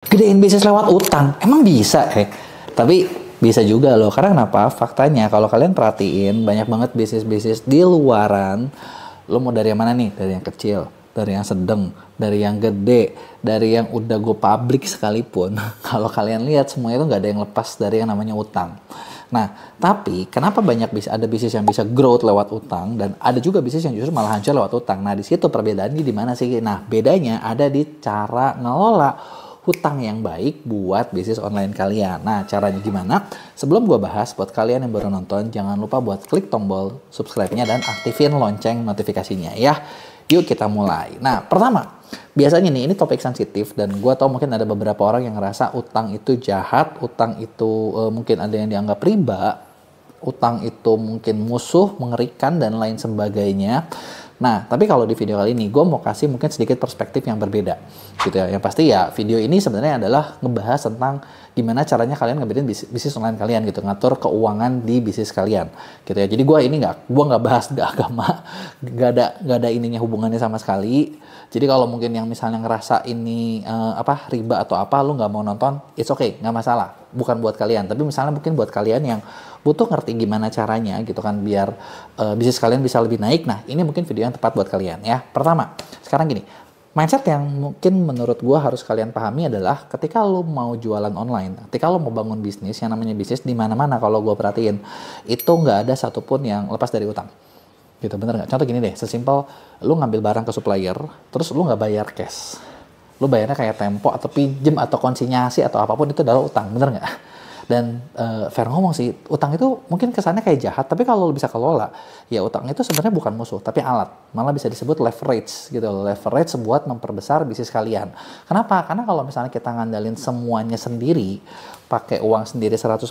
Gedein bisnis lewat utang, emang bisa Tapi bisa juga loh, karena kenapa? Faktanya kalau kalian perhatiin banyak banget bisnis-bisnis di luaran. Lo mau dari yang mana nih? Dari yang kecil, dari yang sedang, dari yang gede, dari yang udah go public sekalipun. Kalau kalian lihat semuanya itu nggak ada yang lepas dari yang namanya utang. Nah, tapi kenapa ada bisnis yang bisa growth lewat utang dan ada juga bisnis yang justru malah hancur lewat utang. Nah, di situ perbedaannya di mana sih? Nah, bedanya ada di cara ngelola hutang yang baik buat bisnis online kalian. Nah, caranya gimana? Sebelum gue bahas, buat kalian yang baru nonton, jangan lupa buat klik tombol subscribe-nya dan aktifin lonceng notifikasinya ya. Yuk kita mulai. Nah, pertama, biasanya nih, ini topik sensitif dan gue tau mungkin ada beberapa orang yang ngerasa utang itu jahat, utang itu mungkin ada yang dianggap riba, utang itu mungkin musuh, mengerikan, dan lain sebagainya. Nah, tapi kalau di video kali ini, gue mau kasih mungkin sedikit perspektif yang berbeda, gitu ya. Yang pasti ya, video ini sebenarnya adalah ngebahas tentang gimana caranya kalian ngebedain bisnis online kalian, gitu, ngatur keuangan di bisnis kalian, gitu ya. Jadi gue nggak bahas agama, nggak ada ininya hubungannya sama sekali. Jadi kalau mungkin yang misalnya ngerasa ini riba atau apa, lu nggak mau nonton, it's okay, nggak masalah. Bukan buat kalian, tapi misalnya mungkin buat kalian yang butuh ngerti gimana caranya gitu kan biar bisnis kalian bisa lebih naik. Nah, ini mungkin video yang tepat buat kalian ya. Pertama, sekarang gini, mindset yang mungkin menurut gue harus kalian pahami adalah ketika lo mau jualan online, ketika lo mau bangun bisnis, yang namanya bisnis di mana-mana kalau gue perhatiin itu nggak ada satupun yang lepas dari utang. Gitu, bener nggak? Contoh gini deh, sesimpel lo ngambil barang ke supplier, terus lo nggak bayar cash. Lo bayarnya kayak tempo atau pinjem atau konsinyasi atau apapun, itu adalah utang, bener nggak? Dan fair ngomong sih, utang itu mungkin kesannya kayak jahat, tapi kalau lo bisa kelola, ya utang itu sebenarnya bukan musuh, tapi alat. Malah bisa disebut leverage gitu loh. Leverage buat memperbesar bisnis kalian. Kenapa? Karena kalau misalnya kita ngandalin semuanya sendiri, pakai uang sendiri 100%,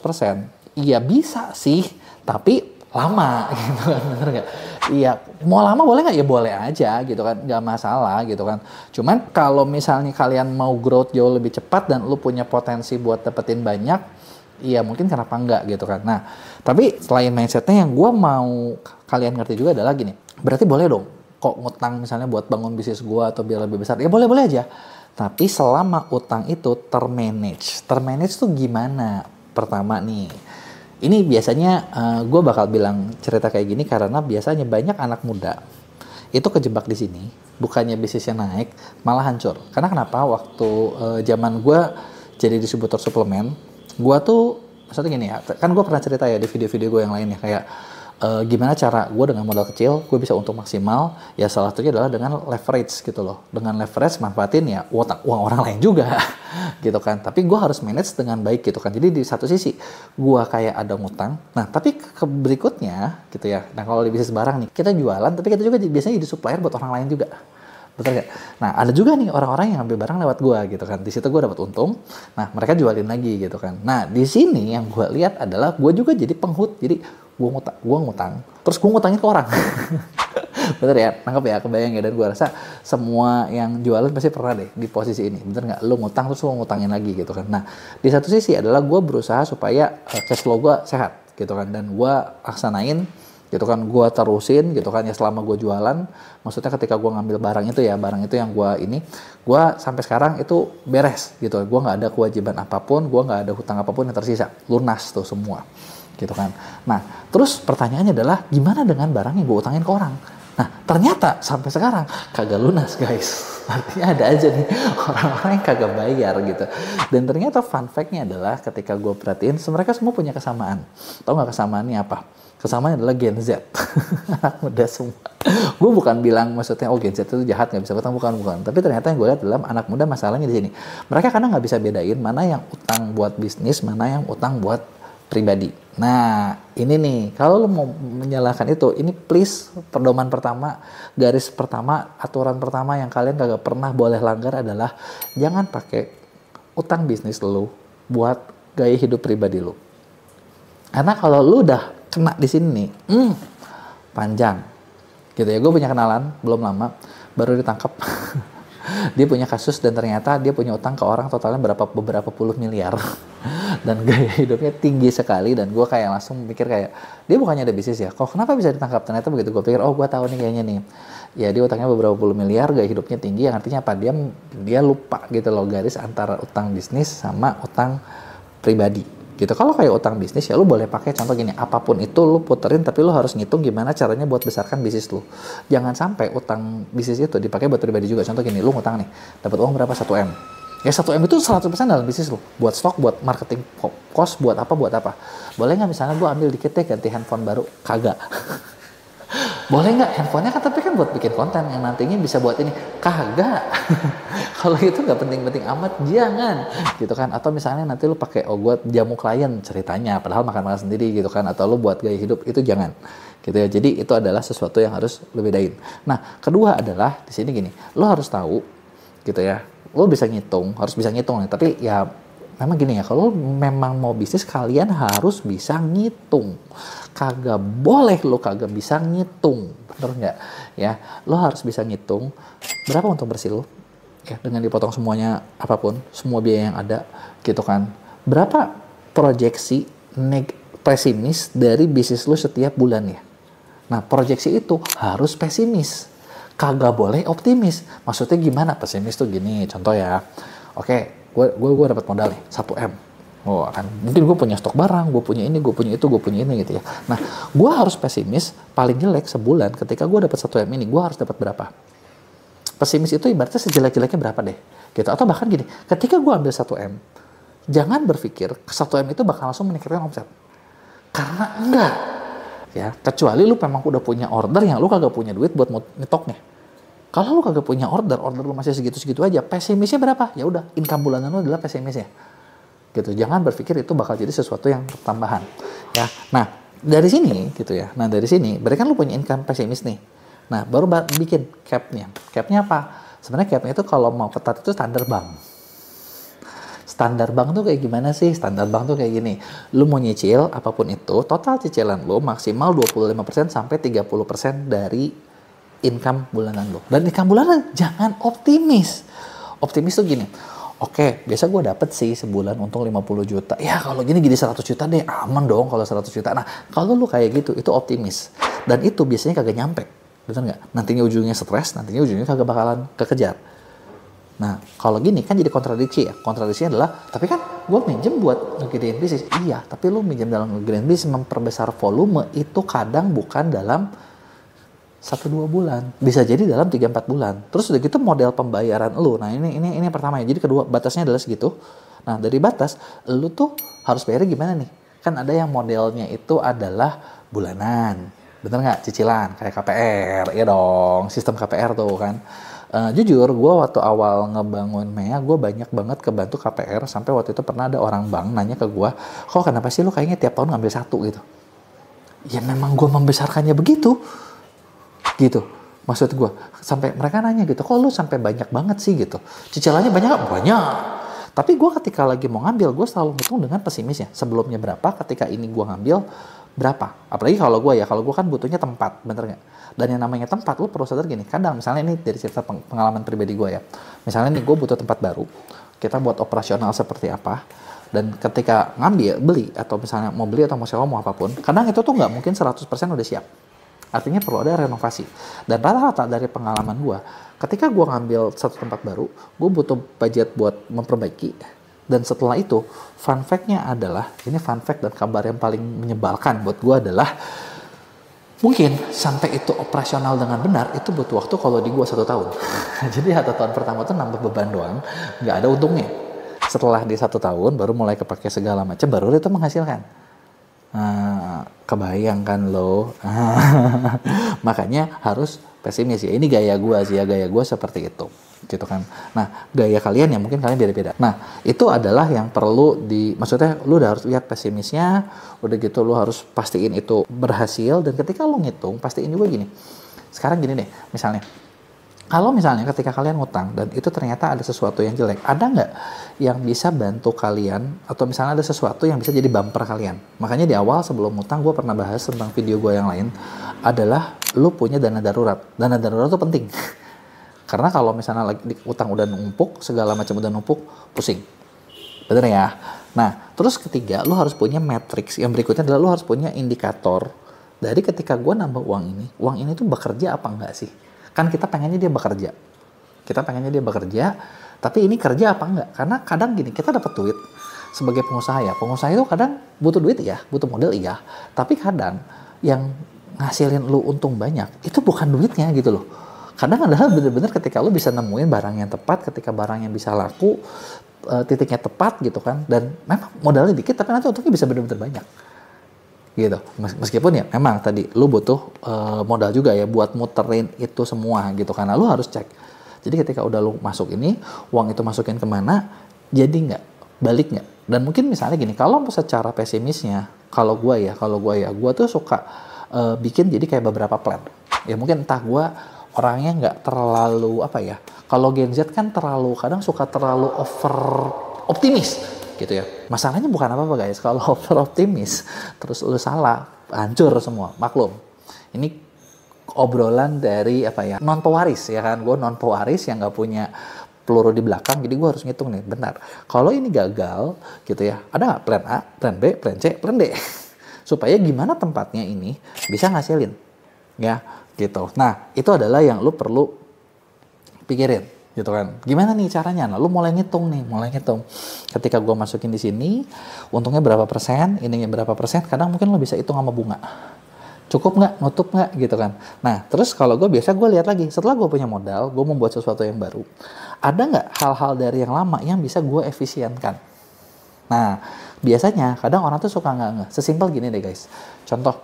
iya bisa sih, tapi lama gitu kan, bener nggak? Iya, mau lama boleh nggak? Ya boleh aja gitu kan, nggak masalah gitu kan. Cuman kalau misalnya kalian mau growth jauh lebih cepat dan lu punya potensi buat dapetin banyak, iya mungkin kenapa enggak gitu kan. Nah, tapi selain mindsetnya yang gue mau kalian ngerti juga adalah gini, berarti boleh dong kok ngutang misalnya buat bangun bisnis gue atau biar lebih besar, ya boleh-boleh aja. Tapi selama utang itu termanage tuh gimana? Pertama nih, ini biasanya gue bakal bilang cerita kayak gini karena biasanya banyak anak muda itu kejebak di sini, bukannya bisnisnya naik, malah hancur. Karena kenapa? Waktu zaman gue jadi distributor suplemen, gue tuh maksudnya gini ya, kan gue pernah cerita ya di video-video gue yang lain ya, kayak gimana cara gue dengan modal kecil gue bisa untung maksimal. Ya salah satunya adalah dengan leverage gitu loh. Dengan leverage manfaatin ya uang orang lain juga gitu kan. Tapi gue harus manage dengan baik gitu kan. Jadi di satu sisi gue kayak ada ngutang, nah tapi berikutnya gitu ya, nah kalau di bisnis barang nih kita jualan, tapi kita juga biasanya jadi supplier buat orang lain juga. Betul gak? Nah, ada juga nih orang-orang yang ambil barang lewat gue gitu kan. Di situ gue dapat untung. Nah, mereka jualin lagi gitu kan. Nah, di sini yang gue lihat adalah gue juga jadi penghut. Jadi gue ngutang. Terus gue ngutangin ke orang. Bener ya? Nangkep ya? Kebayang ya? Dan gue rasa semua yang jualan pasti pernah deh di posisi ini. Bener nggak? Lu ngutang terus lu ngutangin lagi gitu kan. Nah, di satu sisi adalah gue berusaha supaya cash flow gue sehat gitu kan. Dan gue laksanain gitu kan, gue terusin gitu kan ya selama gue jualan. Maksudnya ketika gue ngambil barang itu yang gue sampai sekarang itu beres gitu. Gue nggak ada kewajiban apapun, gue nggak ada hutang apapun yang tersisa, lunas tuh semua gitu kan. Nah, terus pertanyaannya adalah gimana dengan barang yang gue utangin ke orang? Nah, ternyata sampai sekarang kagak lunas guys. Artinya ada aja nih orang-orang yang kagak bayar gitu. Dan ternyata fun fact-nya adalah ketika gue perhatiin, mereka semua punya kesamaan. Tahu nggak kesamaannya apa? Kesamaannya adalah Gen Z. Anak muda semua. Gue bukan bilang maksudnya Gen Z itu jahat nggak bisa utang, bukan. Tapi ternyata yang gue lihat dalam anak muda masalahnya di sini. Mereka kadang nggak bisa bedain mana yang utang buat bisnis, mana yang utang buat pribadi. Nah, ini nih, kalau lo mau menyalahkan itu, ini please, pedoman pertama, garis pertama, aturan pertama yang kalian kagak pernah boleh langgar adalah jangan pakai utang bisnis lo buat gaya hidup pribadi lo. Karena kalau lo udah kena di sini nih, panjang gitu ya. Gue punya kenalan belum lama, baru ditangkap Dia punya kasus dan ternyata dia punya utang ke orang totalnya beberapa puluh miliar. Dan gaya hidupnya tinggi sekali, dan gue kayak langsung mikir kayak, dia bukannya ada bisnis ya, kok kenapa bisa ditangkap? Ternyata begitu gue pikir, oh gue tahu nih kayaknya nih. Ya dia utangnya beberapa puluh miliar, gaya hidupnya tinggi, yang artinya apa? Dia lupa gitu loh garis antara utang bisnis sama utang pribadi. Gitu. Kalau kayak utang bisnis ya lu boleh pakai contoh gini, apapun itu lu puterin, tapi lu harus ngitung gimana caranya buat besarkan bisnis lu. Jangan sampai utang bisnis itu dipakai buat pribadi juga. Contoh gini, lu ngutang nih, dapat uang berapa? 1M. Ya 1M itu 100% dalam bisnis lu. Buat stok, buat marketing cost, buat apa. Boleh nggak misalnya gua ambil dikit deh ganti handphone baru? Kagak. Boleh nggak? Handphonenya kan tapi kan buat bikin konten yang nantinya bisa buat ini. Kagak. Kalau itu nggak penting-penting amat, jangan. Gitu kan. Atau misalnya nanti lu pakai, oh gue jamu klien ceritanya, padahal makan-makan sendiri gitu kan. Atau lu buat gaya hidup, itu jangan. Gitu ya. Jadi itu adalah sesuatu yang harus lu bedain. Nah, kedua adalah di sini gini, lu harus tahu gitu ya. Lu bisa ngitung, harus bisa ngitung nih. Tapi ya memang gini ya, kalau memang mau bisnis kalian harus bisa ngitung. Kagak boleh lo kagak bisa ngitung, bener nggak? Ya, lo harus bisa ngitung berapa untung bersih lo, ya dengan dipotong semuanya apapun, semua biaya yang ada, gitu kan? Berapa proyeksi pesimis dari bisnis lo setiap bulannya? Nah, proyeksi itu harus pesimis, kagak boleh optimis. Maksudnya gimana pesimis tuh gini, contoh ya, oke. Gue dapat modal nih 1M. Oh, kan mungkin gue punya stok barang, gue punya ini, gue punya itu, gue punya ini gitu ya. Nah, gue harus pesimis paling jelek sebulan ketika gue dapat 1M ini, gue harus dapat berapa? Pesimis itu ibaratnya sejelek-jeleknya berapa deh? Gitu. Atau bahkan gini, ketika gue ambil 1M, jangan berpikir 1M itu bakal langsung meningkatkan omset. Karena enggak. Ya, kecuali lu memang udah punya order yang lu kagak punya duit buat nyetoknya. Kalau lu kagak punya order lu masih segitu-segitu aja, pesimisnya berapa? Ya udah, income bulanan lu adalah pesimisnya. Gitu. Jangan berpikir itu bakal jadi sesuatu yang tambahan. Ya. Nah, dari sini gitu ya. Nah, dari sini, berarti kan lu punya income pesimis nih. Nah, baru bikin cap-nya. Cap-nya apa? Sebenarnya cap-nya itu kalau mau ketat itu standar bank. Standar bank tuh kayak gimana sih? Standar bank tuh kayak gini. Lu mau nyicil apapun itu, total cicilan lu maksimal 25% sampai 30% dari income bulanan lo. Dan income bulanan jangan optimis. Optimis tuh gini, oke, biasa gue dapet sih sebulan untung 50 juta. Ya kalau gini jadi 100 juta deh, aman dong kalau 100 juta. Nah, kalau lu kayak gitu, itu optimis. Dan itu biasanya kagak nyampe. Bener nggak? Nantinya ujungnya stres, nantinya ujungnya kagak bakalan kekejar. Nah, kalau gini kan jadi kontradiksi ya. Kontradiksinya adalah, tapi kan gue minjem buat ngegedein bisnis. Iya, tapi lu minjem dalam ngegedein bisnis, memperbesar volume, itu kadang bukan dalam 1-2 bulan, bisa jadi dalam 3-4 bulan. Terus udah gitu model pembayaran lu. Nah, ini pertama ya. Jadi kedua, batasnya adalah segitu. Nah, dari batas lu tuh harus bayarnya gimana nih? Kan ada yang modelnya itu adalah bulanan. Bener nggak? Cicilan kayak KPR. Ya dong, sistem KPR tuh kan. Jujur, gue waktu awal ngebangun Mea, gue banyak banget kebantu KPR. Sampai waktu itu pernah ada orang bank nanya ke gue, kok kenapa sih lu kayaknya tiap tahun ngambil satu gitu? Ya memang gue membesarkannya begitu. Gitu, maksud gue, sampai mereka nanya gitu, kok lu sampai banyak banget sih gitu, cicilannya banyak gak? Banyak. Tapi gue ketika lagi mau ngambil, gue selalu ngitung dengan pesimisnya, sebelumnya berapa, ketika ini gue ngambil berapa. Apalagi kalau gue kan butuhnya tempat, bener nggak? Dan yang namanya tempat, lu perlu sadar gini, kadang misalnya ini dari cerita pengalaman pribadi gue ya, misalnya nih gue butuh tempat baru, kita buat operasional seperti apa, dan ketika beli, atau misalnya mau beli atau mau sewa mau apapun, kadang itu tuh nggak mungkin 100% udah siap. Artinya perlu ada renovasi. Dan rata-rata dari pengalaman gue, ketika gue ngambil satu tempat baru, gue butuh budget buat memperbaiki. Dan setelah itu, fun fact-nya adalah, ini fun fact dan kabar yang paling menyebalkan buat gue adalah, mungkin sampai itu operasional dengan benar, itu butuh waktu kalau di gue 1 tahun. Jadi 1 tahun pertama tuh nambah beban doang, nggak ada untungnya. Setelah di 1 tahun, baru mulai kepake segala macam, baru itu menghasilkan. Kebayang kan lo. Makanya harus pesimis ya. Ini gaya gue sih ya, gaya gue seperti itu gitu kan. Nah, gaya kalian ya mungkin kalian beda-beda. Nah, itu adalah yang perlu maksudnya lu udah harus lihat pesimisnya, udah gitu lu harus pastiin itu berhasil. Dan ketika lu ngitung, pastiin juga gini, sekarang gini deh, misalnya kalau misalnya ketika kalian ngutang dan itu ternyata ada sesuatu yang jelek, ada nggak yang bisa bantu kalian, atau misalnya ada sesuatu yang bisa jadi bumper kalian? Makanya di awal sebelum ngutang gue pernah bahas tentang video gue yang lain, adalah lu punya dana darurat. Dana darurat itu penting. Karena kalau misalnya lagi utang udah numpuk, segala macam udah numpuk, pusing. Bener ya? Nah, terus ketiga, lu harus punya matriks. Yang berikutnya adalah lu harus punya indikator dari ketika gue nambah uang ini tuh bekerja apa enggak sih? Kan kita pengennya dia bekerja. Tapi ini kerja apa enggak? Karena kadang gini, kita dapat duit sebagai pengusaha ya. Pengusaha itu kadang butuh duit ya, butuh modal iya. Tapi kadang yang ngasilin lu untung banyak, itu bukan duitnya gitu loh. Kadang adalah bener-bener ketika lu bisa nemuin barang yang tepat, ketika barang yang bisa laku, titiknya tepat gitu kan. Dan memang modalnya dikit, tapi nanti untungnya bisa bener-bener banyak. Gitu. Meskipun ya memang tadi lu butuh modal juga ya buat muterin itu semua gitu, karena lu harus cek. Jadi ketika udah lu masuk ini, uang itu masukin kemana, jadi nggak, balik nggak. Dan mungkin misalnya gini, kalau secara pesimisnya, kalau gue tuh suka bikin jadi kayak beberapa plan. Ya mungkin entah gue orangnya nggak terlalu apa ya, kalau Gen Z kan kadang suka terlalu over optimis gitu ya. Masalahnya bukan apa-apa guys, kalau over optimis terus lu salah, hancur semua, maklum. Ini obrolan dari apa ya, non pewaris ya kan, gue non pewaris yang nggak punya peluru di belakang, jadi gue harus ngitung nih, benar. Kalau ini gagal gitu ya, ada nggak plan A, plan B, plan C, plan D, supaya gimana tempatnya ini bisa ngasilin, ya gitu. Nah itu adalah yang lu perlu pikirin, gitu kan. Gimana nih caranya? Nah lu mulai ngitung. Ketika gue masukin di sini, untungnya berapa persen, ininya berapa persen. Kadang mungkin lo bisa hitung sama bunga. Cukup nggak, nutup nggak gitu kan. Nah terus kalau gue biasa gue lihat lagi, setelah gue punya modal, gue membuat sesuatu yang baru, ada nggak hal-hal dari yang lama yang bisa gue efisienkan. Nah biasanya kadang orang tuh suka nggak, sesimpel gini deh guys. Contoh,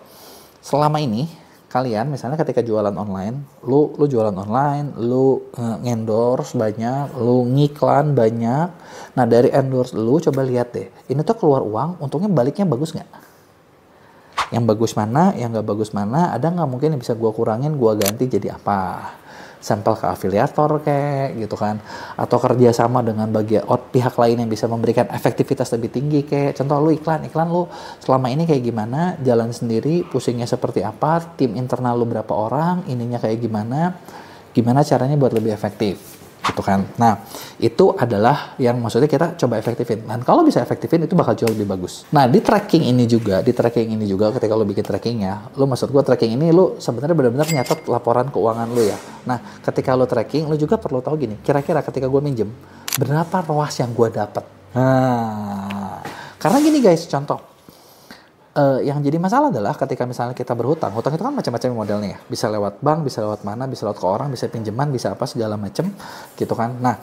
selama ini kalian misalnya ketika jualan online, lu jualan online, lu endorse banyak, lu ngiklan banyak. Nah dari endorse lu coba lihat deh, ini tuh keluar uang, untungnya baliknya bagus nggak? Yang bagus mana, yang nggak bagus mana, ada nggak mungkin yang bisa gue kurangin, gue ganti jadi apa? Sampel ke afiliator kayak gitu kan, atau kerjasama dengan pihak lain yang bisa memberikan efektivitas lebih tinggi kayak contoh lu iklan lu selama ini kayak gimana, jalan sendiri, pusingnya seperti apa, tim internal lu berapa orang, ininya kayak gimana caranya buat lebih efektif gitu kan. Nah itu adalah yang maksudnya kita coba efektifin, dan kalau bisa efektifin itu bakal jauh lebih bagus. Nah di tracking ini juga ketika lo bikin trackingnya, maksud gue tracking ini lo sebenarnya benar-benar nyatet laporan keuangan lo ya. Nah ketika lo tracking, lo juga perlu tahu gini, kira-kira ketika gue minjem berapa ROAS yang gue dapat. Nah karena gini guys, contoh yang jadi masalah adalah ketika misalnya kita hutang itu kan macam-macam modelnya ya, bisa lewat bank, bisa lewat mana, bisa lewat ke orang, bisa pinjaman, bisa apa segala macam gitu kan. Nah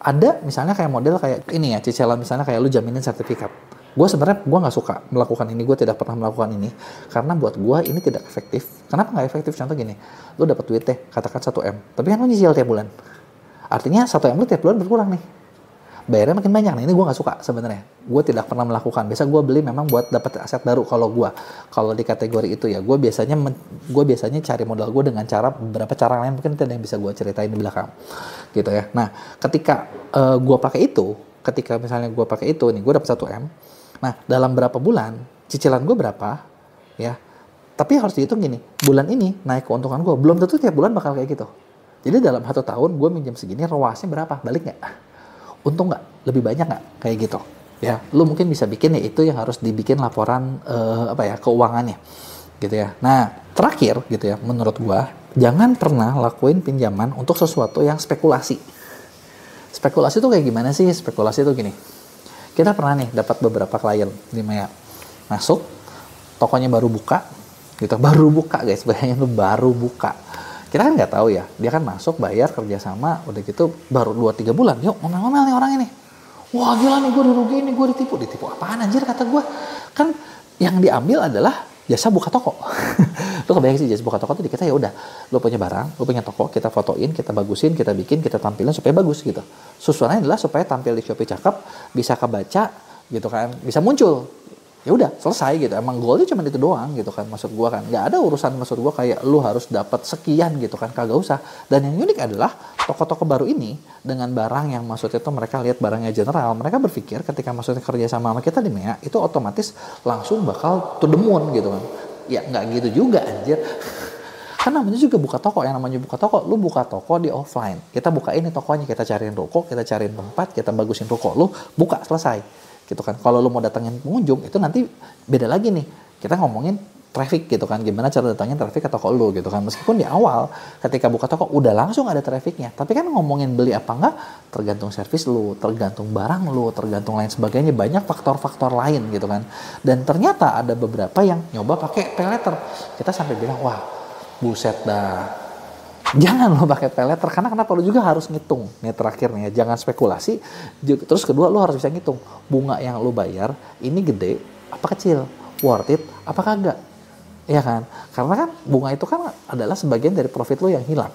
ada misalnya kayak model kayak ini ya, cicilan misalnya kayak lu jaminin sertifikat. Gue sebenarnya nggak suka melakukan ini, gue tidak pernah melakukan ini karena buat gue ini tidak efektif. Kenapa nggak efektif? Contoh gini, lu dapat duit deh katakan 1M, tapi kan lu nyicil tiap bulan, artinya 1M lu tiap bulan berkurang nih, bayarnya makin banyak. Nah ini gue nggak suka sebenarnya, gue tidak pernah melakukan. Biasa gue beli memang buat dapat aset baru. Kalau di kategori itu ya gue biasanya cari modal gue dengan beberapa cara lain, mungkin ada yang bisa gue ceritain di belakang gitu ya. Nah ketika gue pakai itu, nih gue dapat 1M. Nah dalam berapa bulan cicilan gue berapa ya, tapi harus dihitung gini, bulan ini naik keuntungan gue belum tentu tiap bulan bakal kayak gitu. Jadi dalam 1 tahun gue minjem segini, ROAS-nya berapa, balik nggak, untung nggak, lebih banyak nggak, kayak gitu ya. Lu mungkin bisa bikin ya, itu yang harus dibikin laporan keuangannya gitu ya. Nah terakhir gitu ya, menurut gua jangan pernah lakuin pinjaman untuk sesuatu yang spekulasi. Spekulasi tuh kayak gimana sih? Spekulasi tuh gini, kita pernah nih dapat beberapa klien di Maya, masuk tokonya baru buka gitu, guys, bayangin lu baru buka. Kita kan nggak tahu ya, dia kan masuk bayar kerjasama, udah gitu baru 2-3 bulan, yuk ngomel-ngomel nih orang ini. Wah gila nih, gue dirugiin nih, gue ditipu apaan anjir, kata gue. Kan yang diambil adalah jasa buka toko. Lu kebayang sih, jasa buka toko tuh di kita ya udah, lu punya barang, lu punya toko, kita fotoin, kita bagusin, kita bikin, kita tampilin supaya bagus gitu. Susunannya adalah supaya tampil di Shopee cakep, bisa kebaca gitu kan, bisa muncul. Ya udah selesai gitu, emang goalnya cuma itu doang gitu kan, maksud gua kan nggak ada urusan, maksud gua kayak lu harus dapat sekian gitu kan, kagak usah. Dan yang unik adalah toko-toko baru ini dengan barang yang maksudnya itu mereka lihat barangnya general, mereka berpikir ketika maksudnya kerja sama kita di MEA itu otomatis langsung bakal to the moon gitu kan. Ya nggak gitu juga anjir. Kan Kan namanya juga buka toko, yang namanya buka toko, lu buka toko di offline. Kita buka ini tokonya, kita cariin ruko, kita cariin tempat, kita bagusin ruko, lu buka, selesai. Gitu kan. Kalau lu mau datangin pengunjung, itu nanti beda lagi nih. Kita ngomongin traffic gitu kan, gimana cara datangin traffic ke toko lu gitu kan. Meskipun di awal ketika buka toko udah langsung ada trafficnya, tapi kan ngomongin beli apa enggak tergantung servis lu, tergantung barang lu, tergantung lain sebagainya, banyak faktor-faktor lain gitu kan. Dan ternyata ada beberapa yang nyoba pakai pay letter. Kita sampai bilang, wah buset dah, jangan lo pakai pay letter, karena kenapa, lu juga harus ngitung nih terakhir nih ya, jangan spekulasi. Terus kedua, lu harus bisa ngitung bunga yang lu bayar ini gede apa kecil, worth it apa kagak. Ya kan? Karena kan bunga itu kan adalah sebagian dari profit lo yang hilang.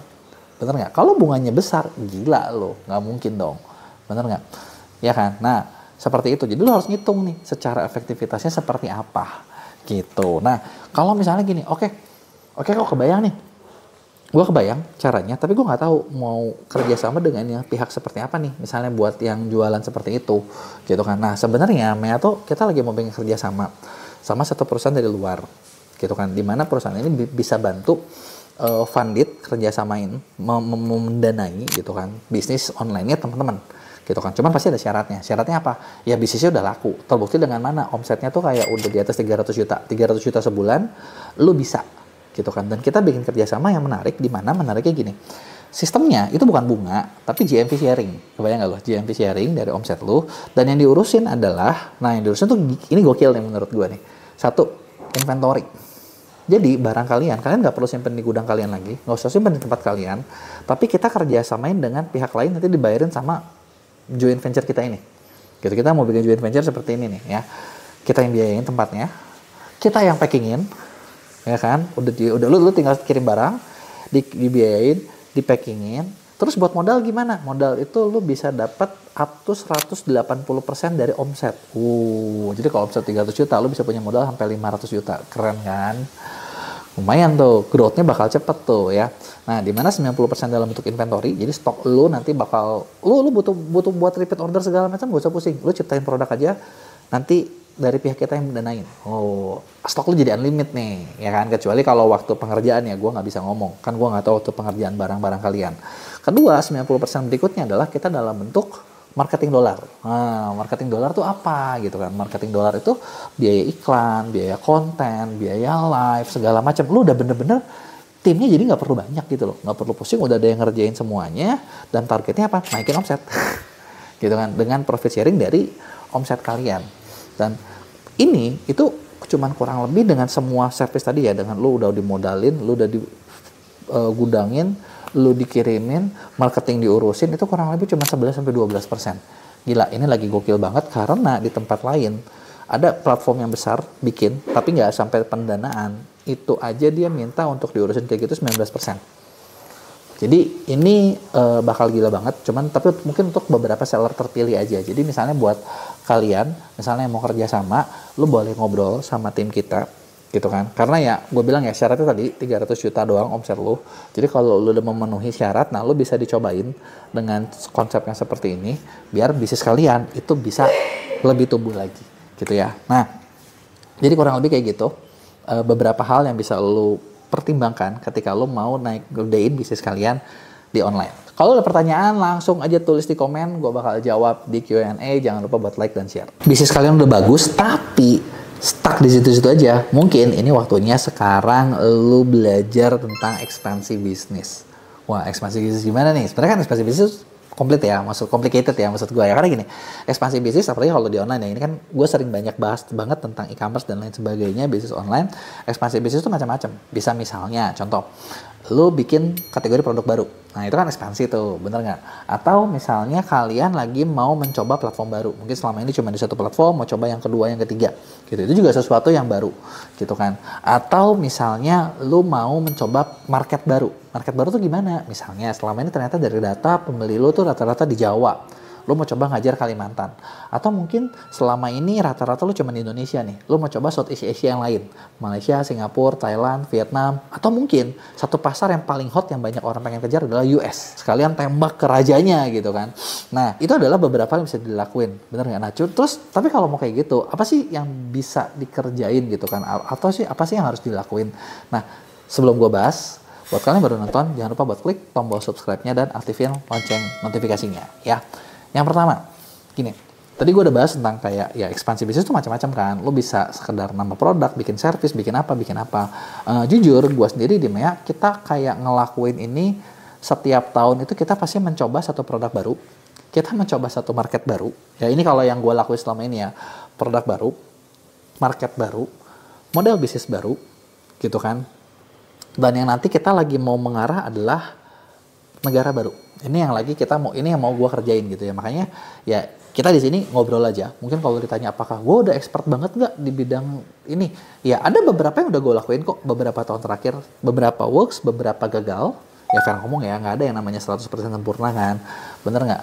Bener nggak? Kalau bunganya besar, gila lo. Nggak mungkin dong. Bener nggak? Ya kan? Nah, seperti itu. Jadi lo harus ngitung nih, secara efektivitasnya seperti apa. Gitu. Nah, kalau misalnya gini, oke kok kebayang nih. Gue kebayang caranya, tapi gue nggak tahu mau kerjasama dengan yang pihak seperti apa nih. Misalnya buat yang jualan seperti itu. Gitu kan. Nah, sebenarnya Mea tuh kita lagi mau bikin kerjasama sama satu perusahaan dari luar. Gitu kan, dimana perusahaan ini bisa bantu funded, kerjasamain, mendanai gitu kan bisnis online-nya teman-teman gitu kan. Cuman pasti ada syaratnya apa ya, bisnisnya udah laku, terbukti dengan mana omsetnya tuh kayak udah di atas 300 juta sebulan, lu bisa gitu kan. Dan kita bikin kerjasama yang menarik, di mana menariknya gini, sistemnya itu bukan bunga tapi GMV sharing. Kebayang nggak lo, GMV sharing dari omset lu, dan yang diurusin adalah, nah yang diurusin tuh ini gokil nih menurut gue nih, satu, inventory. Jadi barang kalian nggak perlu simpen di gudang kalian lagi, nggak usah simpen di tempat kalian, tapi kita kerjasamain dengan pihak lain, nanti dibayarin sama joint venture kita ini. Gitu, kita mau bikin joint venture seperti ini nih ya, kita yang biayain tempatnya, kita yang packingin, ya kan, udah lu tinggal kirim barang, dibiayain, dipackingin. Terus buat modal gimana? Modal itu lu bisa dapat up to 180% dari omset. Jadi kalau omset 300 juta, lu bisa punya modal sampai 500 juta. Keren kan? Lumayan tuh, growth-nya bakal cepet tuh ya. Nah, di mana 90% dalam bentuk inventory, jadi stok lu nanti bakal, lu butuh buat repeat order segala macam, gak usah pusing. Lu ciptain produk aja, nanti dari pihak kita yang mendanain. Stok lu jadi unlimited nih, ya kan? Kecuali kalau waktu pengerjaan ya, gue nggak bisa ngomong. Kan gue nggak tahu waktu pengerjaan barang-barang kalian. Kedua, 90% berikutnya adalah kita dalam bentuk marketing dolar. Nah, marketing dolar tuh apa gitu kan? Marketing dolar itu biaya iklan, biaya konten, biaya live, segala macam. Lu udah bener-bener timnya jadi nggak perlu banyak gitu loh. Nggak perlu pusing, udah ada yang ngerjain semuanya. Dan targetnya apa? Naikin omset. Gitu kan? Dengan profit sharing dari omset kalian. Dan ini itu cuman kurang lebih dengan semua service tadi ya, dengan lu udah dimodalin, lu udah digudangin, lu dikirimin, marketing diurusin, itu kurang lebih cuma 11-12%. Gila, ini lagi gokil banget, karena di tempat lain ada platform yang besar bikin, tapi nggak sampai pendanaan, itu aja dia minta untuk diurusin kayak gitu 19%. Jadi ini bakal gila banget, tapi mungkin untuk beberapa seller terpilih aja. Jadi misalnya buat kalian, misalnya yang mau kerja sama, lu boleh ngobrol sama tim kita, gitu kan. Karena ya, gue bilang ya, syaratnya tadi 300 juta doang omset lu. Jadi kalau lu udah memenuhi syarat, nah lu bisa dicobain dengan konsep yang seperti ini, biar bisnis kalian itu bisa lebih tumbuh lagi, gitu ya. Nah, jadi kurang lebih kayak gitu. Beberapa hal yang bisa lu pertimbangkan ketika lo mau gedein bisnis kalian di online. Kalau ada pertanyaan, langsung aja tulis di komen, gue bakal jawab di Q&A. Jangan lupa buat like dan share. Bisnis kalian udah bagus, tapi stuck di situ-situ aja. Mungkin ini waktunya sekarang lo belajar tentang ekspansi bisnis. Wah, ekspansi bisnis gimana nih? Sebenarnya kan ekspansi bisnis komplit ya, complicated ya maksud gue ya. Karena gini, ekspansi bisnis apalagi kalau di online ya, ini kan gue sering banyak bahas banget tentang e-commerce dan lain sebagainya, bisnis online. Ekspansi bisnis itu macam-macam. Bisa misalnya, contoh, lu bikin kategori produk baru. Nah, itu kan ekspansi tuh, bener nggak? Atau misalnya kalian lagi mau mencoba platform baru. Mungkin selama ini cuma di satu platform, mau coba yang kedua, yang ketiga. Gitu. Itu juga sesuatu yang baru, gitu kan. Atau misalnya lu mau mencoba market baru. Market baru tuh gimana? Misalnya selama ini ternyata dari data pembeli lu tuh rata-rata di Jawa. Lu mau coba ngajar Kalimantan. Atau mungkin selama ini rata-rata lu cuma di Indonesia nih. Lu mau coba Southeast Asia yang lain. Malaysia, Singapura, Thailand, Vietnam. Atau mungkin satu pasar yang paling hot yang banyak orang pengen kejar adalah US. Sekalian tembak ke rajanya gitu kan. Nah, itu adalah beberapa yang bisa dilakuin. Bener nggak? Nah, terus tapi kalau mau kayak gitu, apa sih yang bisa dikerjain gitu kan? Atau sih apa sih yang harus dilakuin? Nah, sebelum gue bahas, Buat kalian baru nonton, jangan lupa buat klik tombol subscribe-nya dan aktifin lonceng notifikasinya ya. Yang pertama, gini. Tadi gue udah bahas tentang kayak ya ekspansi bisnis itu macam-macam kan. Lo bisa sekedar nambah produk, bikin service, bikin apa. Jujur, gue sendiri di Mea, kita kayak ngelakuin ini setiap tahun itu kita pasti mencoba satu produk baru. Kita mencoba satu market baru. Ya ini kalau yang gue lakuin selama ini ya. Produk baru, market baru, model bisnis baru, gitu kan. Dan yang nanti kita lagi mau mengarah adalah negara baru. Ini yang lagi kita mau, ini yang mau gue kerjain gitu ya. Makanya ya kita di sini ngobrol aja. Mungkin kalau ditanya apakah gue udah expert banget nggak di bidang ini, ya ada beberapa yang udah gue lakuin kok beberapa tahun terakhir. Beberapa works, beberapa gagal. Ya fair ngomong ya, nggak ada yang namanya 100% sempurna kan. Bener nggak?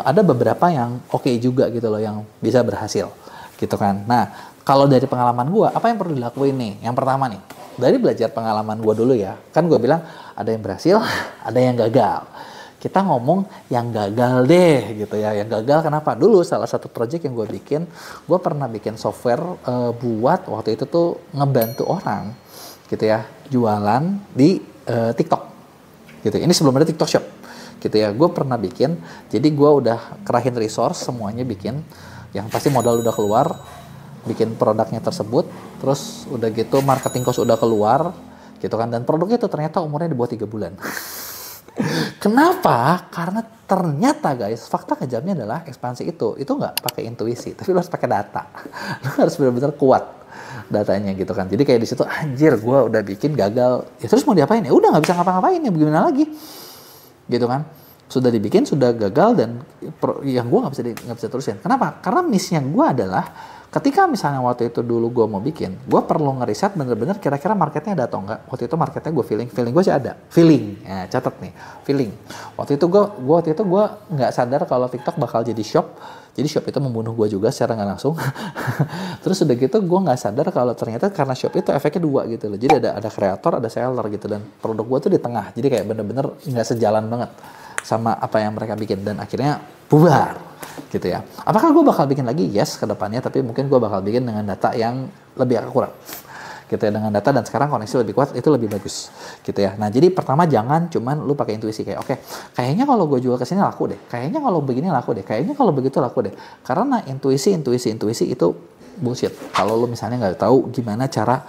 Ada beberapa yang oke juga gitu loh, yang bisa berhasil gitu kan. Nah, kalau dari pengalaman gue, apa yang perlu dilakuin nih? Yang pertama nih, dari belajar pengalaman gue dulu ya. Kan gue bilang ada yang berhasil, ada yang gagal. Kita ngomong yang gagal deh gitu ya. Yang gagal kenapa? Dulu salah satu project yang gue bikin, gue pernah bikin software buat waktu itu tuh ngebantu orang gitu ya, jualan di TikTok gitu. Ini sebelum ada TikTok Shop gitu ya. Gue pernah bikin, jadi gue udah kerahin resource semuanya bikin. Yang pasti modal udah keluar, bikin produknya tersebut, terus udah gitu marketing cost udah keluar gitu kan. Dan produknya itu ternyata umurnya di bawah 3 bulan. Kenapa? Karena ternyata guys, fakta kejamnya adalah ekspansi itu nggak pakai intuisi, tapi lo harus pakai data. Lo harus benar-benar kuat datanya gitu kan. Jadi kayak di situ anjir, gue udah bikin gagal, ya terus mau diapain ya? Udah nggak bisa ngapa-ngapain ya, bagaimana lagi? Gitu kan. Sudah dibikin, sudah gagal dan yang gue nggak bisa terusin. Kenapa? Karena miss-nya gue adalah ketika misalnya waktu itu dulu gue mau bikin, gue perlu ngeriset bener-bener kira-kira marketnya ada atau enggak. Waktu itu marketnya gue feeling gue sih ada. Feeling, ya, catat nih, feeling. Waktu itu gue nggak sadar kalau TikTok bakal jadi shop. Jadi shop itu membunuh gue juga secara nggak langsung. Terus udah gitu gue nggak sadar kalau ternyata karena shop itu efeknya dua gitu loh. Jadi ada kreator, ada seller gitu, dan produk gue tuh di tengah. Jadi kayak bener-bener nggak sejalan banget sama apa yang mereka bikin, dan akhirnya bubar gitu ya. Apakah gue bakal bikin lagi? Yes, ke depannya, tapi mungkin gue bakal bikin dengan data yang lebih akurat gitu ya, dengan data, dan sekarang koneksi lebih kuat, itu lebih bagus gitu ya. Nah, jadi pertama jangan cuman lu pakai intuisi kayak oke, kayaknya kalau gue jual ke sini laku deh, kayaknya kalau begini laku deh, kayaknya kalau begitu laku deh. Karena intuisi itu bullshit kalau lu misalnya nggak tahu gimana cara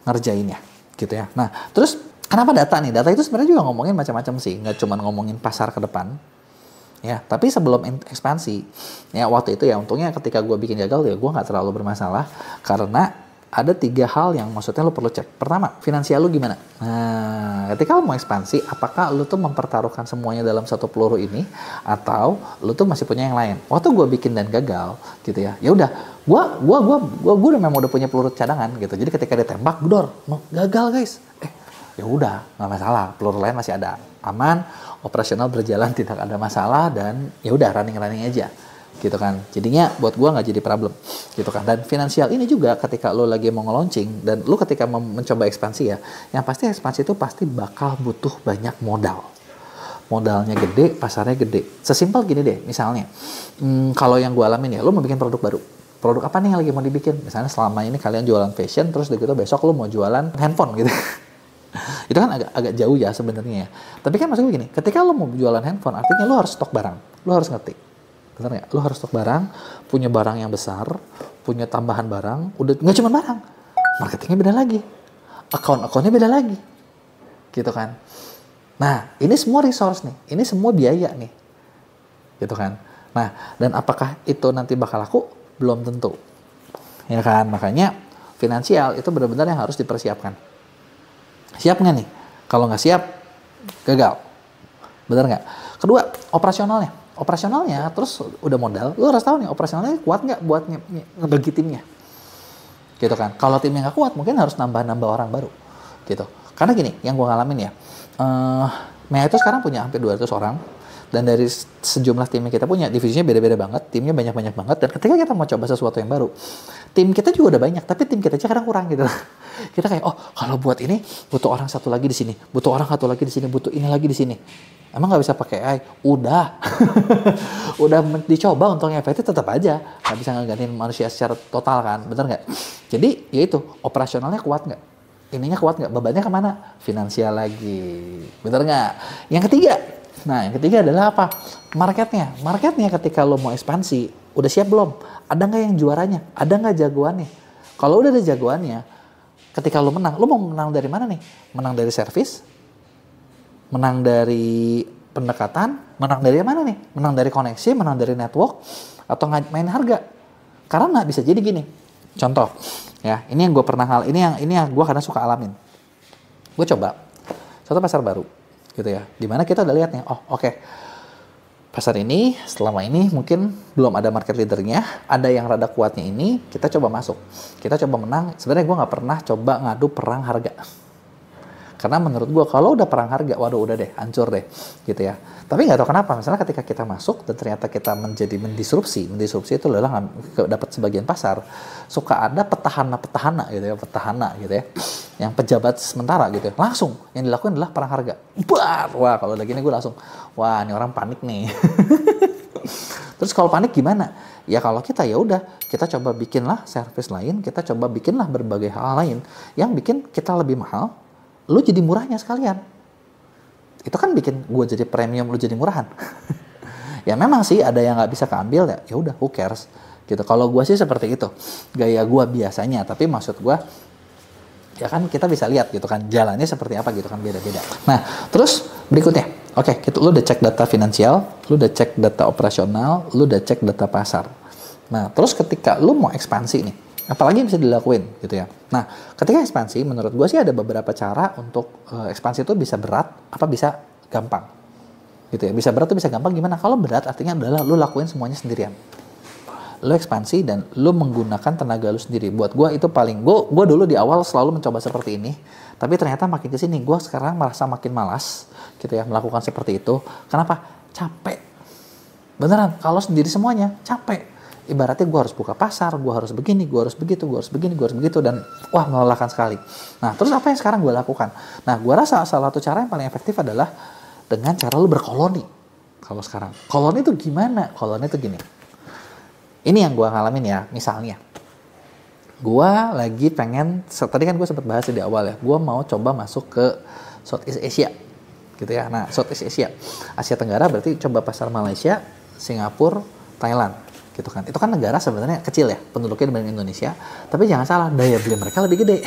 ngerjainnya gitu ya. Nah, terus kenapa data nih? Data itu sebenarnya juga ngomongin macam-macam sih, nggak cuma ngomongin pasar ke depan. Ya, tapi sebelum ekspansi, ya waktu itu ya untungnya ketika gue bikin gagal ya gue nggak terlalu bermasalah, karena ada 3 hal yang maksudnya lo perlu cek. Pertama, finansial lo gimana? Nah, ketika lo mau ekspansi, apakah lo tuh mempertaruhkan semuanya dalam satu peluru ini, atau lo tuh masih punya yang lain? Waktu gue bikin dan gagal, gitu ya, ya udah, gue udah memang udah punya peluru cadangan gitu. Jadi ketika ditembak, gedor, gagal guys, ya udah nggak masalah, peluru lain masih ada, aman, operasional berjalan, tidak ada masalah, dan ya udah running aja gitu kan. Jadinya buat gua nggak jadi problem gitu kan. Dan finansial ini juga ketika lo lagi mau nge-launching dan lo ketika mencoba ekspansi ya, yang pasti ekspansi itu pasti bakal butuh banyak modalnya gede, pasarnya gede. Sesimpel gini deh, misalnya kalau yang gua alamin ya, lo mau bikin produk baru, produk apa nih yang lagi mau dibikin? Misalnya selama ini kalian jualan fashion, terus begitu besok lo mau jualan handphone gitu. Itu kan agak jauh ya sebenarnya ya. Tapi kan maksud gue gini, ketika lo mau jualan handphone, artinya lo harus stok barang. Lo harus ngerti. Benar nggak? Lo harus stok barang, punya barang yang besar, punya tambahan barang, udah nggak cuma barang. Marketingnya beda lagi. Account-accountnya beda lagi. Gitu kan. Nah, ini semua resource nih. Ini semua biaya nih. Gitu kan. Nah, dan apakah itu nanti bakal laku? Belum tentu. Ya kan? Makanya finansial itu benar-benar yang harus dipersiapkan. Siap nggak nih? Kalau nggak siap, gagal. Bener nggak? Kedua, operasionalnya terus udah modal, lo harus tahu nih operasionalnya kuat nggak buat ngebagi timnya. Gitu kan. Kalau timnya nggak kuat, mungkin harus nambah orang baru. Gitu. Karena gini, yang gue ngalamin ya, Mea itu sekarang punya hampir 200 orang, dan dari sejumlah tim yang kita punya, divisinya beda-beda banget, timnya banyak-banyak banget, dan ketika kita mau coba sesuatu yang baru, tim kita juga udah banyak, tapi tim kita aja kadang kurang gitu. Kita kayak, oh kalau buat ini butuh orang satu lagi di sini, butuh orang satu lagi di sini, butuh ini lagi di sini. Emang nggak bisa pakai AI? Udah, udah dicoba untungnya efektif, tetap aja nggak bisa ngegantiin manusia secara total kan, bener nggak? Jadi ya itu, operasionalnya kuat nggak? ininya kuat nggak? Bebannya kemana? Finansial lagi. Bener nggak? Yang ketiga. Nah, yang ketiga adalah apa? Marketnya. Marketnya ketika lo mau ekspansi, udah siap belum? Ada nggak yang juaranya? Ada nggak jagoannya? Kalau udah ada jagoannya, ketika lo mau menang dari mana nih? Menang dari service? Menang dari pendekatan? Menang dari mana nih? Menang dari koneksi? Menang dari network? Atau main harga? Karena bisa jadi gini. Contoh, ya, ini yang gue pernah ini yang gue kadang suka alamin. Gue coba satu pasar baru, gitu ya. Dimana kita udah lihat nih, oh oke. Pasar ini selama ini mungkin belum ada market leadernya, ada yang rada kuatnya ini, kita coba masuk, kita coba menang. Sebenarnya gue nggak pernah coba ngadu perang harga, karena menurut gue kalau udah perang harga, waduh udah deh, hancur deh, gitu ya. Tapi nggak tahu kenapa, misalnya ketika kita masuk dan ternyata kita mendisrupsi itu adalah dapat sebagian pasar, suka ada petahana gitu ya, yang pejabat sementara gitu ya, langsung yang dilakukan adalah perang harga. Wah kalau lagi ini gue langsung, wah ini orang panik nih. Terus kalau panik gimana? Ya kalau kita ya udah, kita coba bikinlah service lain, kita coba bikinlah berbagai hal lain yang bikin kita lebih mahal, lu jadi murahnya sekalian. Itu kan bikin gue jadi premium, lu jadi murahan. Ya memang sih ada yang nggak bisa keambil ya udah, who cares gitu. Kalau gue sih seperti itu gaya gue biasanya, tapi maksud gue ya kan kita bisa lihat gitu kan jalannya seperti apa gitu kan, beda-beda. Nah terus berikutnya, oke, lu udah cek data finansial, lu udah cek data operasional, lu udah cek data pasar. Nah terus ketika lu mau ekspansi nih, apalagi bisa dilakuin gitu ya. Nah, ketika ekspansi, menurut gue sih ada beberapa cara untuk ekspansi itu bisa berat, apa bisa gampang. Gitu ya. Bisa berat atau bisa gampang gimana? Kalau berat artinya adalah lu lakuin semuanya sendirian. Lu ekspansi dan lu menggunakan tenaga lu sendiri. Buat gue itu paling, gue dulu di awal selalu mencoba seperti ini. Tapi ternyata makin kesini, gue sekarang merasa makin malas gitu ya, melakukan seperti itu. Kenapa? Capek. Beneran, kalau sendiri semuanya, capek. Ibaratnya gue harus buka pasar, gue harus begini, gue harus begitu, gue harus begini, gue harus begitu, dan wah melelahkan sekali. Nah terus apa yang sekarang gue lakukan? Nah gue rasa salah satu cara yang paling efektif adalah dengan cara lu berkoloni. Kalau sekarang, koloni itu gimana? Koloni itu gini. Ini yang gue ngalamin ya, misalnya. Gue lagi pengen, tadi kan gue sempat bahas di awal ya, gue mau coba masuk ke Southeast Asia. Gitu ya, nah Southeast Asia. Asia Tenggara berarti coba pasar Malaysia, Singapura, Thailand. Gitu kan. Itu kan negara sebenarnya kecil ya penduduknya dibanding Indonesia, tapi jangan salah daya beli mereka lebih gede,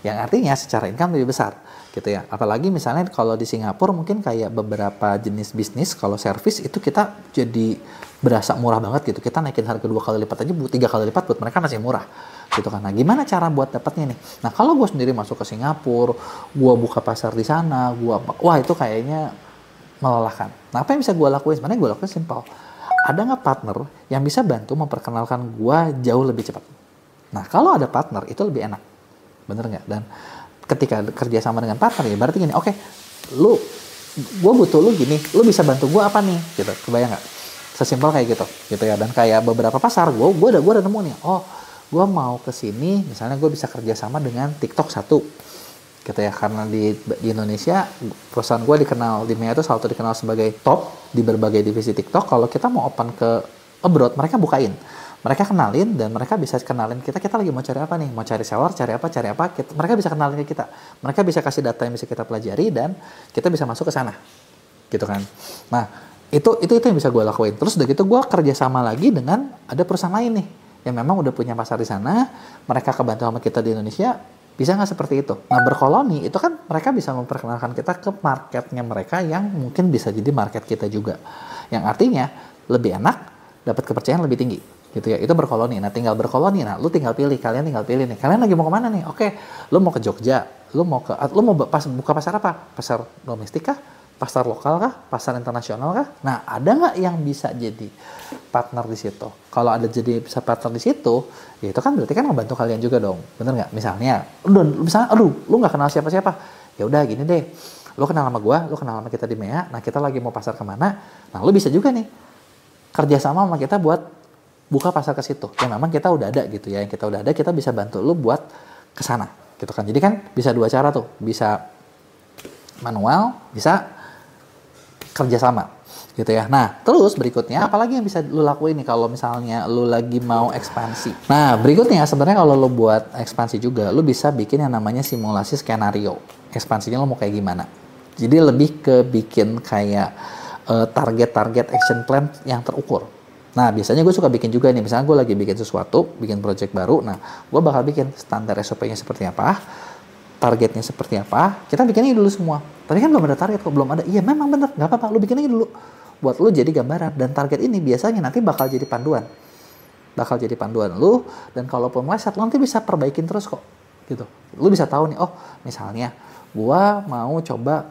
yang artinya secara income lebih besar gitu ya. Apalagi misalnya kalau di Singapura mungkin kayak beberapa jenis bisnis kalau service itu kita jadi berasa murah banget gitu, kita naikin harga 2 kali lipat aja, 3 kali lipat buat mereka masih murah gitu kan. Nah gimana cara buat dapatnya nih? Nah kalau gue sendiri masuk ke Singapura, gue buka pasar di sana, wah itu kayaknya melelahkan. Nah apa yang bisa gue lakuin? Sebenarnya gue lakuin simple. Ada nggak partner yang bisa bantu memperkenalkan gua jauh lebih cepat? Nah, kalau ada partner itu lebih enak. Bener nggak? Dan ketika kerja sama dengan partner ya berarti gini, oke, gua butuh lu gini, lu bisa bantu gua apa nih? Gitu, kebayang nggak? Sesimpel kayak gitu ya. Dan kayak beberapa pasar, gua udah nemu nih, oh, gua mau ke sini, misalnya gua bisa kerja sama dengan TikTok satu. Gitu ya, karena di Indonesia perusahaan gue dikenal di MEA itu selalu dikenal sebagai top di berbagai divisi TikTok. Kalau kita mau open ke abroad, mereka bukain, mereka kenalin, dan mereka bisa kenalin kita lagi mau cari apa nih, mau cari seller, cari apa, mereka bisa kenalin ke kita, mereka bisa kasih data yang bisa kita pelajari dan kita bisa masuk ke sana, gitu kan. Nah itu yang bisa gue lakuin. Terus udah gitu gue kerja sama lagi dengan ada perusahaan lain nih yang memang udah punya pasar di sana, mereka kebantu sama kita di Indonesia. Bisa nggak seperti itu? Nah berkoloni itu kan mereka bisa memperkenalkan kita ke marketnya mereka yang mungkin bisa jadi market kita juga. Yang artinya lebih enak, dapat kepercayaan lebih tinggi. Gitu ya, itu berkoloni. Nah tinggal berkoloni, nah lu tinggal pilih, kalian tinggal pilih nih. Kalian lagi mau kemana nih? Oke, lu mau ke Jogja, lu mau buka pasar apa? Pasar domestik kah? Pasar lokal kah? Pasar internasional kah? Nah, ada nggak yang bisa jadi partner di situ? Kalau ada jadi bisa partner di situ, ya itu kan berarti kan membantu kalian juga dong, bener nggak? Misalnya, lu nggak kenal siapa-siapa, ya udah gini deh, lu kenal sama gua, lu kenal sama kita di MEA, nah kita lagi mau pasar kemana? Nah, lu bisa juga nih kerjasama sama kita buat buka pasar ke situ. Yang memang kita udah ada gitu ya, yang kita udah ada, kita bisa bantu lu buat ke sana, gitu kan? Jadi kan bisa dua cara tuh, bisa manual, bisa kerjasama. gitu ya. Nah, terus berikutnya apalagi yang bisa lu lakuin nih kalau misalnya lu lagi mau ekspansi. Nah, berikutnya sebenarnya kalau lu buat ekspansi juga, lu bisa bikin yang namanya simulasi skenario. Ekspansinya lu mau kayak gimana. Jadi lebih ke bikin kayak target-target action plan yang terukur. Nah, biasanya gue suka bikin juga nih, misalnya gue lagi bikin sesuatu, bikin project baru, nah gue bakal bikin standar SOP-nya seperti apa, targetnya seperti apa, kita bikin aja dulu semua. Tapi kan belum ada target kok, belum ada. Iya memang bener, nggak apa-apa, lu bikin aja dulu. Buat lu jadi gambaran, dan target ini biasanya nanti bakal jadi panduan. Bakal jadi panduan lu, dan kalaupun meleset, lu nanti bisa perbaikin terus kok. Gitu. Lu bisa tahu nih, oh misalnya, gua mau coba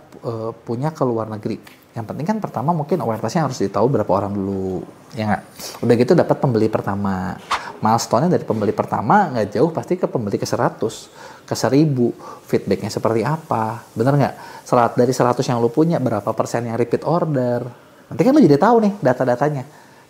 punya ke luar negeri. Yang penting kan pertama mungkin awareness-nya harus ditahu berapa orang dulu. Ya nggak? Udah gitu dapat pembeli pertama. Milestone-nya dari pembeli pertama nggak jauh pasti ke pembeli ke 100, ke 1000. Feedback-nya seperti apa? Bener nggak? Dari 100 yang lu punya, berapa persen yang repeat order? Nanti kan lu jadi tahu nih data-datanya.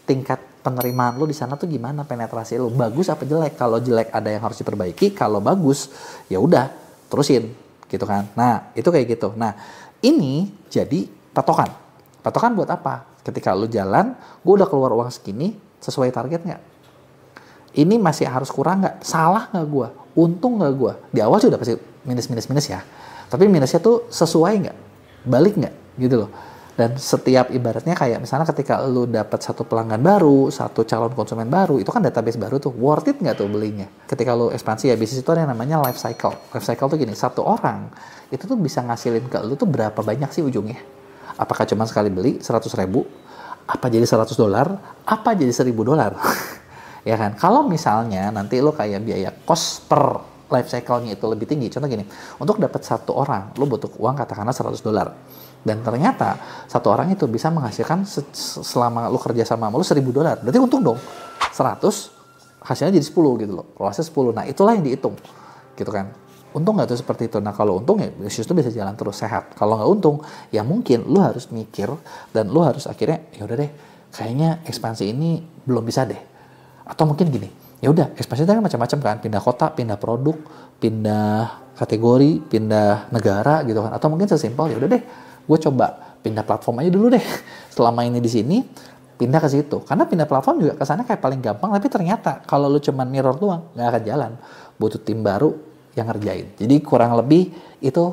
Tingkat penerimaan lu di sana tuh gimana, penetrasi lu. Bagus apa jelek? Kalau jelek ada yang harus diperbaiki, kalau bagus ya udah terusin gitu kan. Nah, itu kayak gitu. Nah, ini jadi patokan. Patokan buat apa? Ketika lu jalan, gue udah keluar uang segini, sesuai target nggak? Ini masih harus kurang nggak? Salah nggak gue? Untung nggak gue? Di awal sih udah pasti minus ya. Tapi minusnya tuh sesuai nggak? Balik nggak? Gitu loh. Dan setiap ibaratnya kayak misalnya ketika lu dapat satu pelanggan baru, satu calon konsumen baru, itu kan database baru tuh, worth it nggak tuh belinya? Ketika lu ekspansi ya, bisnis itu ada yang namanya life cycle. Life cycle tuh gini, satu orang itu tuh bisa ngasilin ke lu tuh berapa banyak sih ujungnya? Apakah cuma sekali beli 100.000? Apa jadi $100? Apa jadi $1.000? Ya kan? Kalau misalnya nanti lu kayak biaya cost per life cycle-nya itu lebih tinggi. Contoh gini, untuk dapat satu orang, lu butuh uang katakanlah $100. Dan ternyata satu orang itu bisa menghasilkan selama lu kerja sama lu $1.000. Berarti untung dong. 100 hasilnya jadi 10 gitu loh. Kalau hasil 10. Nah, itulah yang dihitung. Gitu kan. Untung nggak tuh seperti itu? Nah, kalau untung ya bisnis itu bisa jalan terus sehat. Kalau nggak untung, ya mungkin lu harus mikir dan lu harus akhirnya ya udah deh, kayaknya ekspansi ini belum bisa deh. Atau mungkin gini, ya udah ekspansi itu kan macam-macam kan, pindah kota, pindah produk, pindah kategori, pindah negara gitu kan. Atau mungkin sesimpel ya udah deh, gue coba pindah platform aja dulu deh. Selama ini di sini, pindah ke situ. Karena pindah platform juga kesannya kayak paling gampang, tapi ternyata kalau lu cuman mirror doang, nggak akan jalan. Butuh tim baru yang ngerjain. Jadi kurang lebih itu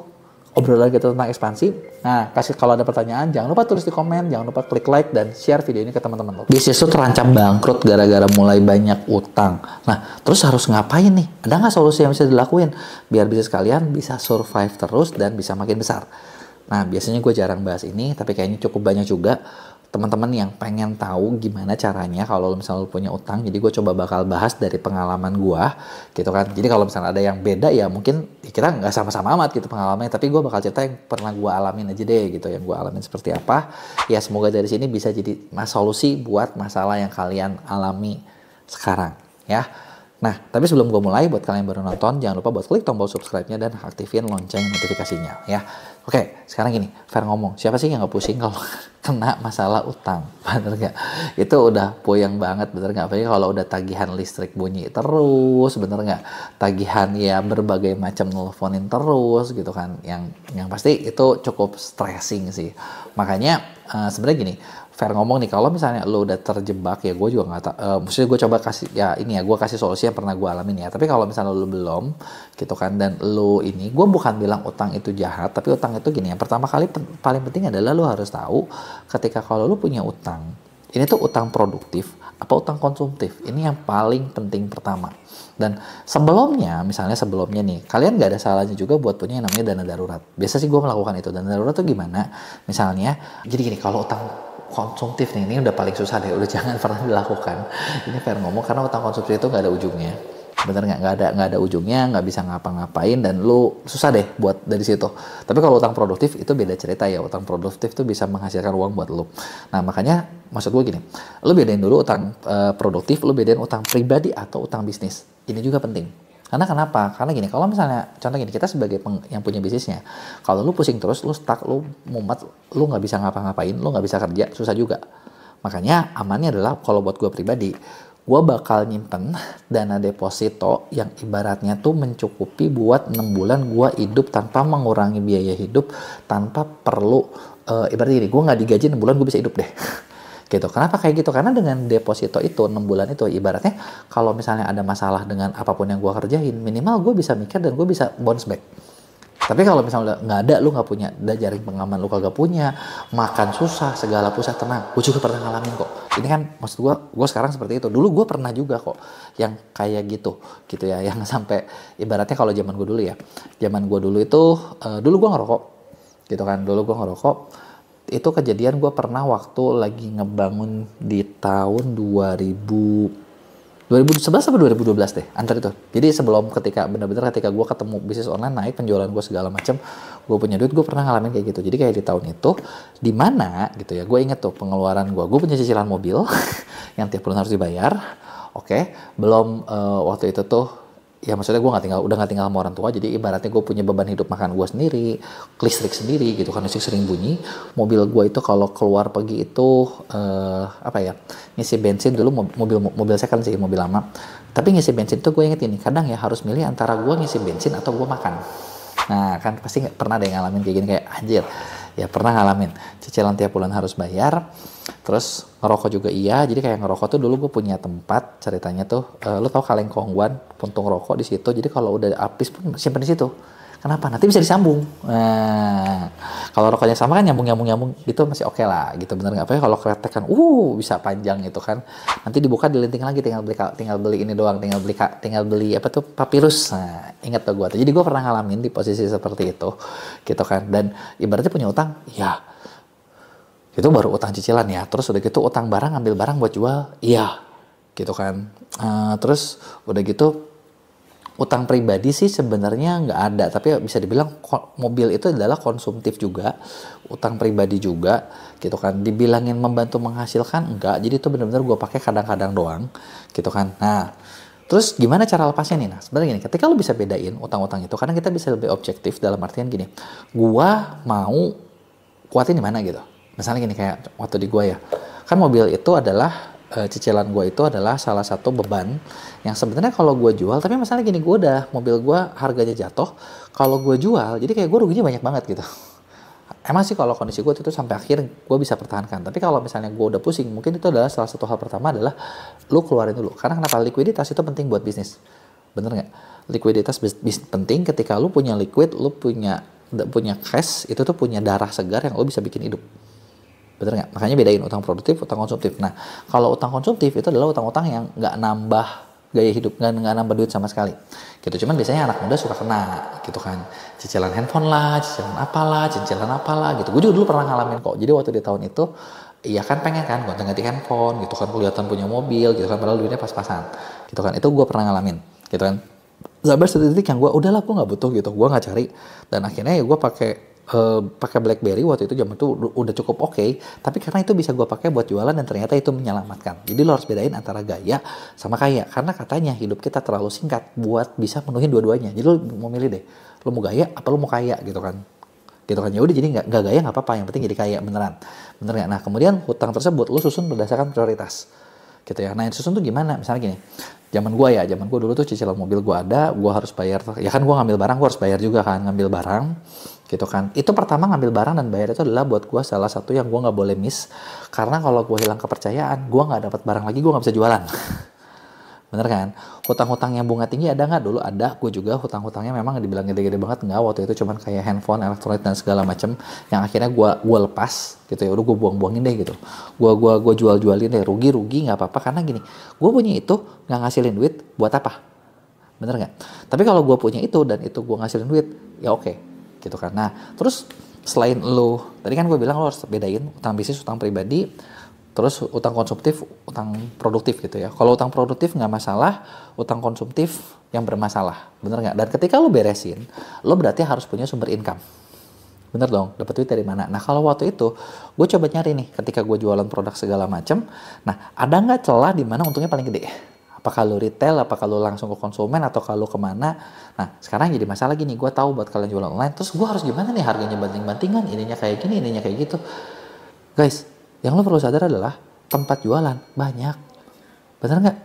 obrolan kita tentang ekspansi. Nah, kalau ada pertanyaan, jangan lupa tulis di komen, jangan lupa klik like dan share video ini ke teman-teman lo. Bisnis itu terancam bangkrut gara-gara mulai banyak utang. Nah, terus harus ngapain nih? Ada nggak solusi yang bisa dilakuin biar bisnis kalian bisa survive terus dan bisa makin besar? Nah, biasanya gue jarang bahas ini, tapi kayaknya cukup banyak juga teman-teman yang pengen tahu gimana caranya kalau misalnya lu punya utang. Jadi gue coba bakal bahas dari pengalaman gue gitu kan. Jadi kalau misalnya ada yang beda ya mungkin kita nggak sama-sama amat gitu pengalamannya, tapi gue bakal cerita yang pernah gue alamin aja deh gitu, yang gue alamin seperti apa. Ya semoga dari sini bisa jadi solusi buat masalah yang kalian alami sekarang ya. Nah, tapi sebelum gue mulai, buat kalian yang baru nonton, jangan lupa buat klik tombol subscribe-nya dan aktifin lonceng notifikasinya ya. Oke, sekarang gini, fair ngomong, siapa sih yang gak pusing kalau kena masalah utang? Bener gak? Itu udah puyeng banget, bener gak? Apalagi kalau udah tagihan listrik bunyi terus, bener gak? Tagihan ya berbagai macam nelfonin terus gitu kan. Yang pasti itu cukup stressing sih. Makanya sebenarnya gini, fair ngomong nih, kalau misalnya lo udah terjebak ya gue juga nggak tahu, maksudnya gue coba kasih ya ini ya, gue kasih solusi yang pernah gue alamin ya. Tapi kalau misalnya lo belum gitu kan, dan lo ini, gue bukan bilang utang itu jahat, tapi utang itu gini, yang pertama kali paling penting adalah lo harus tahu ketika kalau lo punya utang, ini tuh utang produktif apa utang konsumtif, ini yang paling penting pertama. Dan sebelumnya nih, kalian gak ada salahnya juga buat punya yang namanya dana darurat. Biasa sih gue melakukan itu. Dana darurat tuh gimana? Misalnya, jadi gini, kalau utang konsumtif nih, ini udah paling susah deh, udah jangan pernah dilakukan. Ini fair ngomong, karena utang konsumtif itu gak ada ujungnya. Bener nggak ada ujungnya, nggak bisa ngapa-ngapain, dan lu susah deh buat dari situ. Tapi kalau utang produktif itu beda cerita ya. Utang produktif tuh bisa menghasilkan uang buat lu. Nah makanya maksud gue gini, lu bedain dulu utang produktif, lu bedain utang pribadi atau utang bisnis. Ini juga penting. Karena kenapa? Karena gini, kalau misalnya contoh gini, kita sebagai yang punya bisnisnya, kalau lu pusing terus, lu stuck, lu mumet, lu nggak bisa ngapa-ngapain, lu nggak bisa kerja, susah juga. Makanya amannya adalah kalau buat gue pribadi, gue bakal nyimpen dana deposito yang ibaratnya tuh mencukupi buat 6 bulan gue hidup tanpa mengurangi biaya hidup, tanpa perlu ibaratnya gini, gue nggak digaji 6 bulan gue bisa hidup deh. Gitu. Kenapa kayak gitu? Karena dengan deposito itu 6 bulan itu ibaratnya kalau misalnya ada masalah dengan apapun yang gue kerjain, minimal gue bisa mikir dan gue bisa bounce back. Tapi kalau misalnya nggak ada, lu nggak punya, ada jaring pengaman lu kagak punya, makan susah, segala pusat, tenang. Gue juga pernah ngalamin kok. Ini kan maksud gue sekarang seperti itu. Dulu gue pernah juga kok yang kayak gitu ya. Yang sampai ibaratnya kalau zaman gue dulu ya, zaman gue dulu itu, dulu gue ngerokok, gitu kan. Dulu gue ngerokok. Itu kejadian gue pernah waktu lagi ngebangun di tahun 2011 atau 2012 deh, antar itu. Jadi sebelum ketika benar-benar ketika gue ketemu bisnis online naik, penjualan gue segala macam, gue punya duit, gue pernah ngalamin kayak gitu. Jadi kayak di tahun itu, di mana gitu ya, gue inget tuh pengeluaran gue punya cicilan mobil yang tiap bulan harus dibayar. Oke, belum waktu itu tuh, ya maksudnya gue udah nggak tinggal sama orang tua, jadi ibaratnya gue punya beban hidup makan gue sendiri, listrik sendiri gitu kan, listrik sering bunyi. Mobil gue itu kalau keluar pergi itu ngisi bensin dulu, mobil saya kan sih mobil lama, tapi ngisi bensin tuh gue inget ini, kadang ya harus milih antara gue ngisi bensin atau gue makan. Nah kan pasti pernah ada yang ngalamin kayak gini, kayak anjir ya, pernah ngalamin cicilan tiap bulan harus bayar. Terus ngerokok juga iya, jadi kayak ngerokok tuh dulu gue punya tempat, ceritanya tuh lo tau Kaleng Kongguan, puntung rokok di situ. Jadi kalau udah habis pun simpen di situ. Kenapa? Nanti bisa disambung. Nah, kalau rokoknya sama kan nyambung gitu masih oke lah gitu, bener nggak? Apa ya kalau kretek kan bisa panjang gitu kan. Nanti dibuka dilinting lagi, tinggal beli ini doang, tinggal beli apa tuh, papirus. Nah, ingat tuh gue tuh. Jadi gue pernah ngalamin di posisi seperti itu gitu kan. Dan ibaratnya punya utang, ya itu baru utang cicilan ya. Terus udah gitu utang barang, ambil barang buat jual, iya gitu kan. Terus udah gitu utang pribadi sih sebenarnya nggak ada, tapi bisa dibilang mobil itu adalah konsumtif juga, utang pribadi juga gitu kan. Dibilangin membantu menghasilkan enggak, jadi itu benar-benar gue pakai kadang-kadang doang gitu kan. Nah terus gimana cara lepasnya nih? Nah sebenarnya gini, ketika lo bisa bedain utang-utang itu, kadang kita bisa lebih objektif dalam artian gini, gue mau kuatin di mana gitu. Misalnya gini, kayak waktu di gue ya, kan mobil itu adalah cicilan gue itu adalah salah satu beban yang sebenarnya kalau gue jual, tapi masalah gini, gue udah mobil gue harganya jatuh, kalau gue jual jadi kayak gue ruginya banyak banget gitu. Emang sih kalau kondisi gue itu sampai akhir gue bisa pertahankan, tapi kalau misalnya gue udah pusing, mungkin itu adalah salah satu hal pertama adalah lu keluarin dulu. Karena kenapa? Likuiditas itu penting buat bisnis, bener nggak? Likuiditas penting. Ketika lu punya liquid, lu punya cash, itu tuh punya darah segar yang lu bisa bikin hidup. Bener nggak? Makanya bedain utang produktif, utang konsumtif. Nah, kalau utang konsumtif itu adalah utang-utang yang nggak nambah gaya hidup, nggak nambah duit sama sekali. Gitu. Cuman biasanya anak muda suka kena, gitu kan. Cicilan handphone lah, cicilan apalah, gitu. Gue juga dulu pernah ngalamin kok. Jadi waktu di tahun itu, iya kan pengen kan gonta-ganti handphone, gitu kan. Kelihatan punya mobil, gitu kan. Padahal duitnya pas-pasan, gitu kan. Itu gue pernah ngalamin, gitu kan. Sampai satu titik yang gue, udahlah gue nggak butuh gitu. Gue nggak cari. Dan akhirnya ya gue pakai BlackBerry waktu itu, zaman itu udah cukup oke, tapi karena itu bisa gue pakai buat jualan dan ternyata itu menyelamatkan. Jadi lo harus bedain antara gaya sama kaya, karena katanya hidup kita terlalu singkat buat bisa menuhin dua-duanya. Jadi lo mau milih deh, lo mau gaya apa lo mau kaya gitu kan. Ya udah, jadi nggak gaya nggak apa-apa, yang penting jadi kaya beneran, bener nggak? Nah kemudian hutang tersebut lo susun berdasarkan prioritas gitu ya. Nah yang susun tuh gimana? Misalnya gini, zaman gue dulu tuh cicilan mobil gue ada, gue harus bayar, ya kan gue ngambil barang, gue harus bayar juga kan, ngambil barang gitu kan. Itu pertama ngambil barang dan bayar itu adalah buat gue salah satu yang gue nggak boleh miss, karena kalau gue hilang kepercayaan, gue nggak dapat barang lagi, gue nggak bisa jualan. Bener kan? Hutang-hutang yang bunga tinggi ada nggak? Dulu ada, gue juga hutang-hutangnya memang dibilang gede-gede banget nggak, waktu itu cuman kayak handphone, elektronik dan segala macam yang akhirnya gue lepas gitu ya, udah gue buang-buangin deh gitu, gue jual-jualin deh, rugi nggak apa-apa, karena gini, gue punya itu nggak ngasilin duit, buat apa? Bener nggak? Tapi kalau gue punya itu dan itu gue ngasilin duit, ya oke, gitu kan. Nah terus selain lo, tadi kan gue bilang lo harus bedain utang bisnis, utang pribadi, terus utang konsumtif, utang produktif gitu ya. Kalau utang produktif nggak masalah, utang konsumtif yang bermasalah, bener nggak? Dan ketika lo beresin, lo berarti harus punya sumber income, bener dong? Dapat duit dari mana? Nah kalau waktu itu, gue coba nyari nih, ketika gue jualan produk segala macam, nah ada nggak celah di mana untungnya paling gede? Apakah lo retail, apakah lo langsung ke konsumen, atau kalau kemana? Nah sekarang jadi masalah gini, gue tahu buat kalian jualan online, terus gue harus gimana nih harganya banting-bantingan, ininya kayak gini, ininya kayak gitu, guys. Yang lo perlu sadar adalah tempat jualan banyak, bener nggak?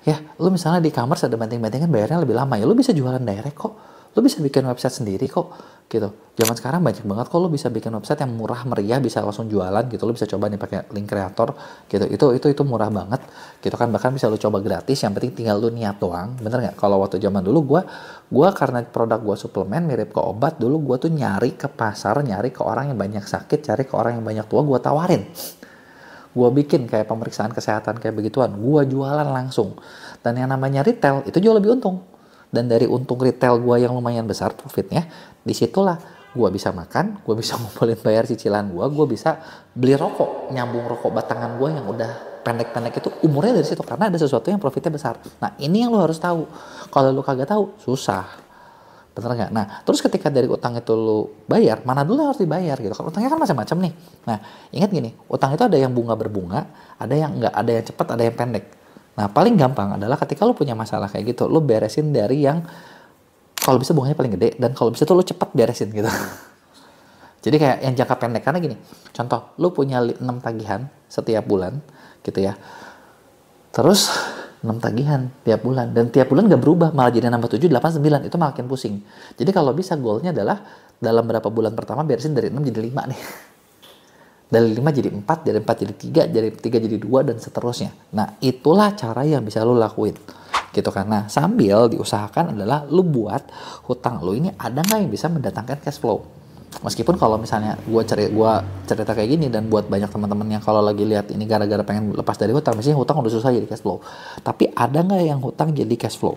Ya, lu misalnya di e-commerce ada banting-bantingan bayarnya lebih lama ya, lu bisa jualan direct kok. Lu bisa bikin website sendiri kok, gitu. Zaman sekarang banyak banget kok lu bisa bikin website yang murah meriah, bisa langsung jualan gitu. Lu bisa coba nih pakai link kreator gitu. Itu murah banget gitu kan, bahkan bisa lu coba gratis, yang penting tinggal lu niat doang. Bener nggak? Kalau waktu zaman dulu gua karena produk gua suplemen mirip ke obat, dulu gua tuh nyari ke pasar, nyari ke orang yang banyak sakit, cari ke orang yang banyak tua, gua tawarin. Gue bikin kayak pemeriksaan kesehatan kayak begituan, gue jualan langsung. Dan yang namanya retail itu jauh lebih untung. Dan dari untung retail gue yang lumayan besar profitnya, disitulah gue bisa makan, gue bisa ngumpulin bayar cicilan gue bisa beli rokok, nyambung rokok batangan gue yang udah pendek-pendek itu, umurnya dari situ, karena ada sesuatu yang profitnya besar. Nah ini yang lo harus tahu. Kalau lo kagak tahu, susah. Bener nggak? Nah, terus ketika dari utang itu lu bayar, mana dulu yang harus dibayar gitu. Kan utangnya kan macam-macam nih. Nah, ingat gini, utang itu ada yang bunga berbunga, ada yang nggak, ada yang cepat, ada yang pendek. Nah, paling gampang adalah ketika lu punya masalah kayak gitu, lu beresin dari yang kalau bisa bunganya paling gede, dan kalau bisa tuh lu cepat beresin gitu. Jadi kayak yang jangka pendek, karena gini, contoh, lu punya 6 tagihan setiap bulan gitu ya. Terus 6 tagihan tiap bulan, dan tiap bulan gak berubah, malah jadi nambah 7, 8, 9, itu makin pusing. Jadi kalau bisa goalnya adalah dalam berapa bulan pertama beresin dari 6 jadi 5 nih. Dari 5 jadi 4, dari 4 jadi 3, dari 3 jadi 2, dan seterusnya. Nah itulah cara yang bisa lo lakuin gitu kan. Nah sambil diusahakan adalah lo buat hutang lo ini ada nggak yang bisa mendatangkan cash flow. Meskipun kalau misalnya gue cerita kayak gini, dan buat banyak teman-teman yang kalau lagi lihat ini gara-gara pengen lepas dari hutang, misalnya hutang udah susah jadi cash flow. Tapi ada nggak yang hutang jadi cash flow?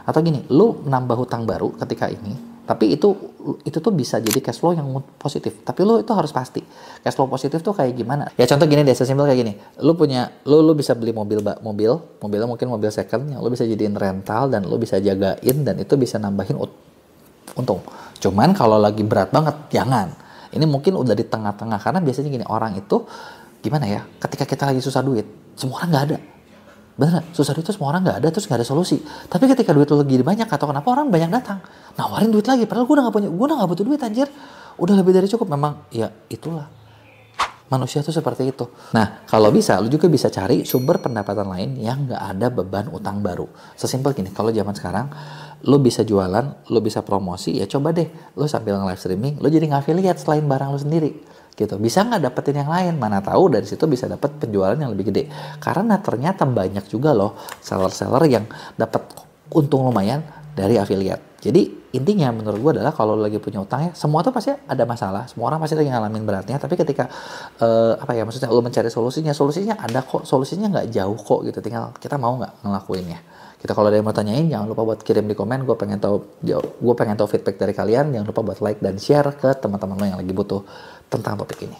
Atau gini, lu nambah hutang baru ketika ini, tapi itu tuh bisa jadi cash flow yang positif. Tapi lu itu harus pasti. Cash flow positif tuh kayak gimana? Ya contoh gini deh, sesimpel kayak gini. Lu bisa beli mobilnya mungkin mobil second yang lu bisa jadiin rental, dan lu bisa jagain, dan itu bisa nambahin untung. Cuman kalau lagi berat banget, jangan. Ini mungkin udah di tengah-tengah, karena biasanya gini, orang itu gimana ya, ketika kita lagi susah duit, semua orang nggak ada. Bener, susah duit itu semua orang nggak ada, terus nggak ada solusi. Tapi ketika duit lo lagi banyak, atau kenapa orang banyak datang, nawarin duit lagi, padahal gue udah nggak butuh duit anjir, udah lebih dari cukup. Memang ya itulah manusia tuh seperti itu. Nah, kalau bisa, lu juga bisa cari sumber pendapatan lain yang nggak ada beban utang baru. Sesimpel gini, kalau zaman sekarang, lu bisa jualan, lu bisa promosi, ya coba deh, lu sambil nge-live streaming, lu jadi nge-affiliate selain barang lu sendiri. Gitu. Bisa nggak dapetin yang lain? Mana tahu dari situ bisa dapet penjualan yang lebih gede. Karena ternyata banyak juga loh seller-seller yang dapat untung lumayan dari affiliate. Jadi intinya menurut gue adalah kalau lagi punya utang ya, semua tuh pasti ada masalah, semua orang pasti lagi ngalamin beratnya. Tapi ketika maksudnya lo mencari solusinya ada kok, solusinya nggak jauh kok gitu. Tinggal kita mau nggak ngelakuinnya. Kita kalau ada yang mau tanyain, jangan lupa buat kirim di komen. Gue pengen tahu feedback dari kalian. Jangan lupa buat like dan share ke teman-teman lo yang lagi butuh tentang topik ini.